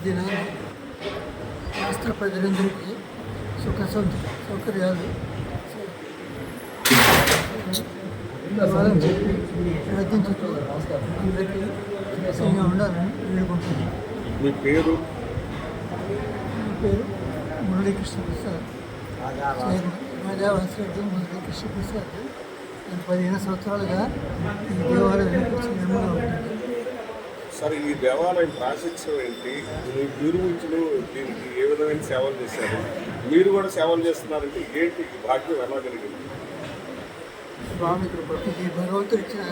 దినాన రాష్ట్ర ప్రజలందరికీ సుఖ సౌకర్యాలు ఇవ్వాలని చెప్పి ప్రయత్నించుతూ అందరికీ సంగా ఉండాలని వేడుకుంటున్నాను. మీ పేరు? నా పేరు మురళీకృష్ణ ప్రసాద్. రాజావాసిరెడ్డి మురళీకృష్ణ ప్రసాద్. నేను 15 సంవత్సరాలుగా ఈ దేవాలయం నిర్మూలన ఉంటుంది. సార్, ఈ దేవాలయం ప్రాశస్త్యం ఏంటి? మీ పూర్వీకులు దీనికి ఏ విధమైన సేవలు చేశారు? మీరు కూడా సేవలు చేస్తున్నారంటే ఏంటి ఈ భాగ్యం ఎలా కలిగింది? స్వామి కృపకి ఈ భగవంతుడు ఇచ్చిన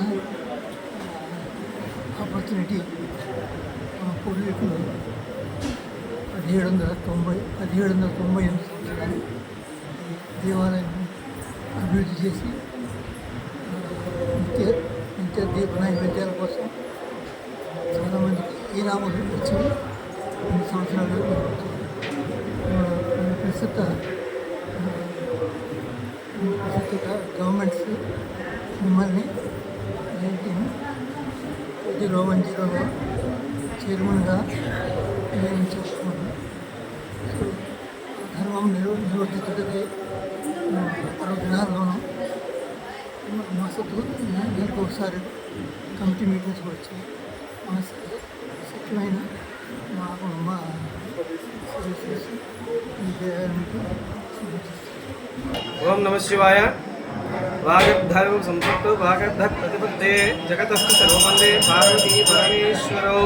ఆపర్చునిటీ. మా పూర్వీకులు 1798 సంవత్సరాలు ఈ దేవాలయం అభివృద్ధి చేసి నిత్య దీప నైవేద్యాల కోసం చాలామందికి ఈ నామలు వచ్చి 2 సంవత్సరాలు ప్రస్తుత గవర్నమెంట్స్ మిమ్మల్ని 2010లో చైర్మన్గా నియమించుకున్నాను. ధర్మం నిర్వర్తించడానికి 6 దినాల్లోనూ మాసతో నెలకు ఒకసారి కమిటీ మీటింగ్స్ వచ్చి మా సత్యమైన మా ఈ దేవాలయానికి ఓం నమ శివాయ. వాగర్ధర్వ సంపత్తు వాగర్ధ ప్రతిపత్తే జగతస్థ సర్వమందే పార్వతీ పరమేశ్వరౌ.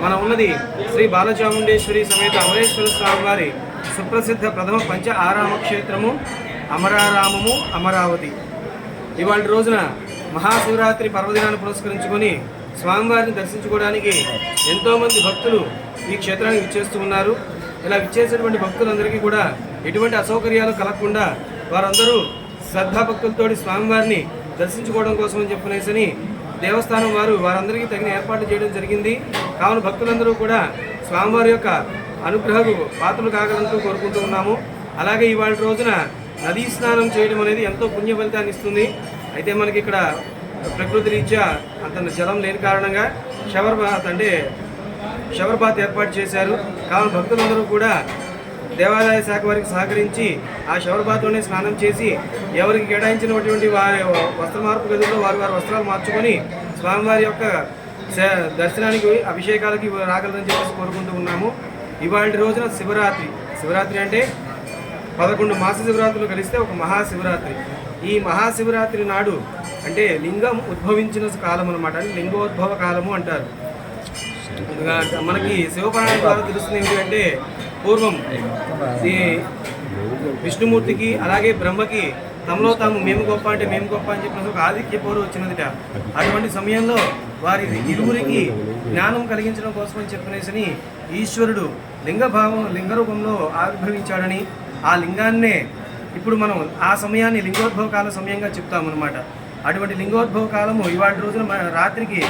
మనం ఉన్నది శ్రీ బాలచాముండేశ్వరి సమేత అమరేశ్వర స్వామి వారి సుప్రసిద్ధ ప్రథమ పంచ ఆరామ క్షేత్రము అమరారామము అమరావతి. ఇవాళ రోజున మహాశివరాత్రి పర్వదినాన్ని పురస్కరించుకొని స్వామివారిని దర్శించుకోవడానికి ఎంతోమంది భక్తులు ఈ క్షేత్రానికి విచ్చేస్తూ ఉన్నారు. ఇలా విచ్చేసినటువంటి భక్తులందరికీ కూడా ఎటువంటి అసౌకర్యాలు కలగకుండా వారందరూ శ్రద్ధాభక్తులతో స్వామివారిని దర్శించుకోవడం కోసం అని చెప్పనేసని దేవస్థానం వారందరికీ తగిన ఏర్పాట్లు చేయడం జరిగింది. కావున భక్తులందరూ కూడా స్వామివారి యొక్క అనుగ్రహకు పాత్రలు కాగలంటూ కోరుకుంటూ ఉన్నాము. అలాగే ఇవాళ రోజున నదీ స్నానం చేయడం అనేది ఎంతో పుణ్య ఫలితాన్ని ఇస్తుంది. అయితే మనకి ఇక్కడ ప్రకృతి రీత్యా అంత జలం లేని కారణంగా షవర్ బాత్ ఏర్పాటు చేశారు. కావున భక్తులందరూ కూడా దేవాలయ శాఖ వారికి సహకరించి ఆ షవర్ బాత్లోనే స్నానం చేసి ఎవరికి కేటాయించినటువంటి వారి వస్త్ర మార్పు గదుల్లో వారి వస్త్రాలు మార్చుకొని స్వామివారి యొక్క దర్శనానికి అభిషేకాలకి రాగలరని చెప్పేసి కోరుకుంటూ ఉన్నాము. ఇవాళ రోజున శివరాత్రి అంటే 11 మాస శివరాత్రులు కలిస్తే ఒక మహాశివరాత్రి. ఈ మహాశివరాత్రి నాడు అంటే లింగం ఉద్భవించిన కాలం అనమాట. లింగోద్భవ కాలము అంటారు. మనకి శివపురాణం ద్వారా తెలుస్తుంది ఏమిటంటే పూర్వం ఈ విష్ణుమూర్తికి అలాగే బ్రహ్మకి తమలో తాము మేము గొప్ప అని చెప్పిన ఒక ఆధిక్య పోరు వచ్చినదిట. అటువంటి సమయంలో వారి ఇరువురికి జ్ఞానం కలిగించడం కోసం అని చెప్పనేసని ఈశ్వరుడు లింగ రూపంలో ఆవిర్భవించాడని ఆ లింగాన్నే ఇప్పుడు మనం ఆ సమయాన్ని లింగోద్భవ కాల సమయంగా చెప్తామన్నమాట. అటువంటి లింగోద్భవ కాలము ఇవాళ రోజున రాత్రికి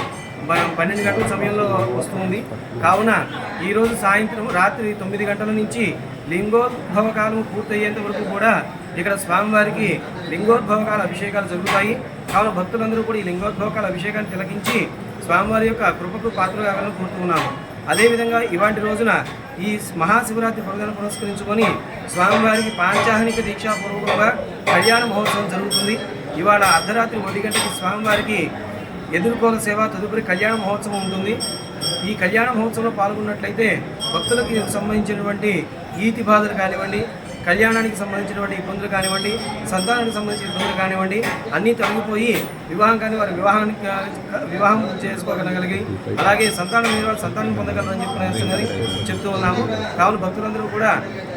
12 గంటల సమయంలో వస్తుంది. కావున ఈరోజు సాయంత్రం రాత్రి 9 గంటల నుంచి లింగోద్భవ కాలం పూర్తయ్యేంత వరకు కూడా ఇక్కడ స్వామివారికి లింగోద్భవ కాల అభిషేకాలు జరుగుతాయి. కావున భక్తులందరూ కూడా ఈ లింగోద్భవ కాల అభిషేకాన్ని తిలకించి స్వామివారి యొక్క కృపకు పాత్రలు కావాలని కోరుతున్నాము. అదేవిధంగా ఇవాటి రోజున ఈ మహాశివరాత్రి పర్వదినాన్ని పురస్కరించుకొని స్వామివారికి పాంచాహనిక దీక్షాపూర్వకంగా కళ్యాణ మహోత్సవం జరుగుతుంది. ఇవాళ అర్ధరాత్రి 1 గంటకి స్వామివారికి ఎదుర్కోల సేవ తదుపరి కళ్యాణ మహోత్సవం ఉంటుంది. ఈ కళ్యాణ మహోత్సవంలో పాల్గొన్నట్లయితే భక్తులకు సంబంధించినటువంటి ఈతి బాధలు కానివ్వండి, కళ్యాణానికి సంబంధించినటువంటి ఇబ్బందులు కానివ్వండి, సంతానానికి సంబంధించిన ఇబ్బందులు కానివ్వండి అన్నీ తొలగిపోయి వివాహం కానీ వారి వివాహం చేసుకోగలగలిగి అలాగే సంతానం పొందగలరని చెప్పి చెప్తూ ఉన్నాము. కావున భక్తులందరూ కూడా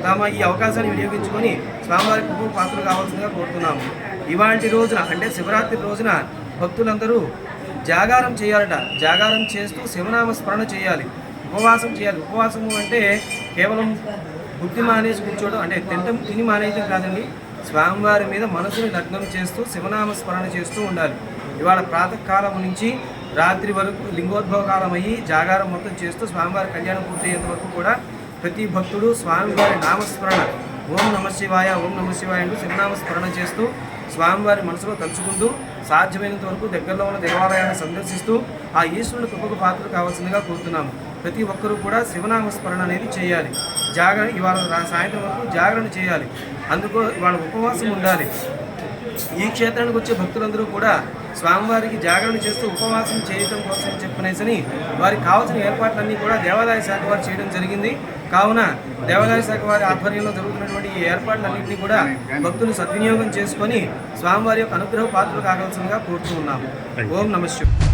తమ ఈ అవకాశాన్ని వినియోగించుకొని స్వామివారి కృపకు పాత్రలు కావాల్సిందిగా కోరుతున్నాము. ఇవాళ రోజున అంటే శివరాత్రి రోజున భక్తులందరూ జాగారం చేయాలట. జాగారం చేస్తూ శివనామ స్మరణ చేయాలి, ఉపవాసం చేయాలి. ఉపవాసము అంటే కేవలం బుద్ధి మానేసి కూర్చోవడం అంటే తిని మానేయడం కాదండి. స్వామివారి మీద మనసుని లగ్నం చేస్తూ శివనామ స్మరణ చేస్తూ ఉండాలి. ఇవాళ ప్రాతకాలం నుంచి రాత్రి వరకు లింగోద్భవ కాలం అయ్యి జాగారం మొత్తం చేస్తూ స్వామివారి కళ్యాణం పూర్తయ్యేంత వరకు కూడా ప్రతి భక్తుడు స్వామివారి నామస్మరణ ఓం నమ శివాయ అంటూ శివనామ స్మరణ చేస్తూ స్వామివారి మనసులో తలుచుకుంటూ సాధ్యమైనంత వరకు దగ్గరలో ఉన్న దేవాలయాన్ని సందర్శిస్తూ ఆ ఈశ్వరుని కృపకు పాత్రలు కావాల్సిందిగా కోరుతున్నాము. ప్రతి ఒక్కరూ కూడా శివనామస్మరణ అనేది చేయాలి. జాగరణ ఇవాళ సాయంత్రం వరకు జాగరణ చేయాలి. అందుకు ఇవాళ ఉపవాసం ఉండాలి. ఈ క్షేత్రానికి వచ్చే భక్తులందరూ కూడా స్వామివారికి జాగరణ చేస్తూ ఉపవాసం చేయడం కోసం చెప్పనేసని వారికి కావాల్సిన ఏర్పాట్లన్నీ కూడా దేవాదాయ శాఖ వారు చేయడం జరిగింది. కావున దేవాదాయ శాఖ వారి ఆధ్వర్యంలో జరుగుతున్నటువంటి ఈ ఏర్పాట్లన్నింటినీ కూడా భక్తులు సద్వినియోగం చేసుకొని స్వామివారి యొక్క అనుగ్రహ పాత్రలు కావాల్సిందిగా కోరుతూ ఉన్నాము. ఓం నమః శివాయ.